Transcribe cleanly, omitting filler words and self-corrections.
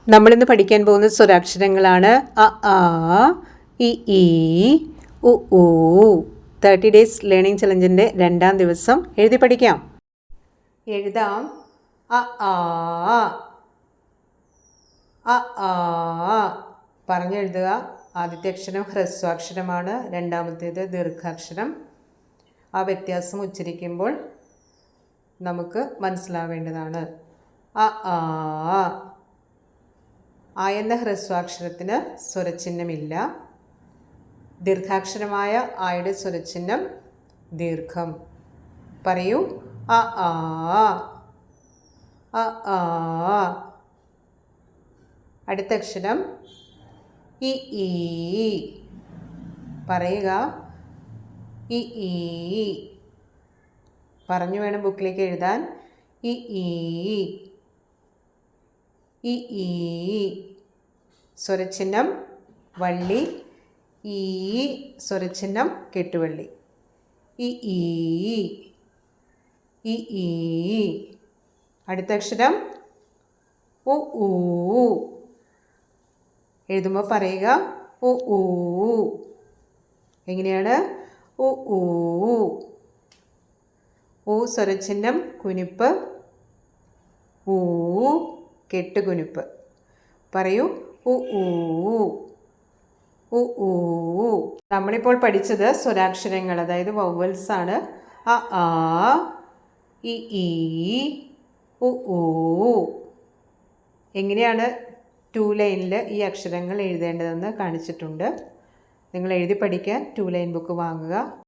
നമ്മളിന്ന് പഠിക്കാൻ പോകുന്ന സ്വരാക്ഷരങ്ങളാണ് അ ആ ഇ ഈ ഉ ഊ 30 ഡേയ്സ് ലേണിംഗ് ചലഞ്ചിൻ്റെ 2ാം ദിവസം എഴുതി പഠിക്കാം. എഴുതാം. അ ആ അ ആ പറഞ്ഞെഴുതുക. ആദ്യത്തെ അക്ഷരം ഹ്രസ്വാക്ഷരമാണ്, രണ്ടാമത്തേത് ദീർഘാക്ഷരം. ആ വ്യത്യാസം ഉച്ചരിക്കുമ്പോൾ നമുക്ക് മനസ്സിലാവേണ്ടതാണ്. അ ആ എന്ന ഹ്രസ്വാക്ഷരത്തിന് സ്വരചിഹ്നമില്ല. ദീർഘാക്ഷരമായ ആയുടെ സ്വരചിഹ്നം ദീർഘം. പറയൂ. അ ആ അ ആ. അടുത്ത അക്ഷരം ഇ ഈ. പറയുക. ഇ ഈ. പറഞ്ഞു വേണം ബുക്കിലേക്ക് എഴുതാൻ. ഇ ഈ ഇ ഈ. സ്വരചിഹ്നം വള്ളി. ഈ സ്വരചിഹ്നം കെട്ടുവള്ളി. ഇ ഈ ഇ ഈ. അടുത്ത അക്ഷരം ഉ ഊ. എഴുതുമ്പോൾ പറയുക ഉ ഊ. എങ്ങനെയാണ്? ഉ ഊ. ഊ സ്വരചിഹ്നം കുനിപ്പ്. ഊ കെട്ടുകുനിപ്പ്. പറയൂ. ഉ ഊ ഉ ഊ. നമ്മളിപ്പോൾ പഠിച്ചത് സ്വരാക്ഷരങ്ങൾ, അതായത് വൗവൽസ് ആണ്. അ ആ ഇ ഈ ഉ ഊ. എങ്ങനെയാണ് 2 ലൈനിൽ ഈ അക്ഷരങ്ങൾ എഴുതേണ്ടതെന്ന് കാണിച്ചിട്ടുണ്ട്. നിങ്ങൾ എഴുതി പഠിക്കാൻ 2 ലൈൻ ബുക്ക് വാങ്ങുക.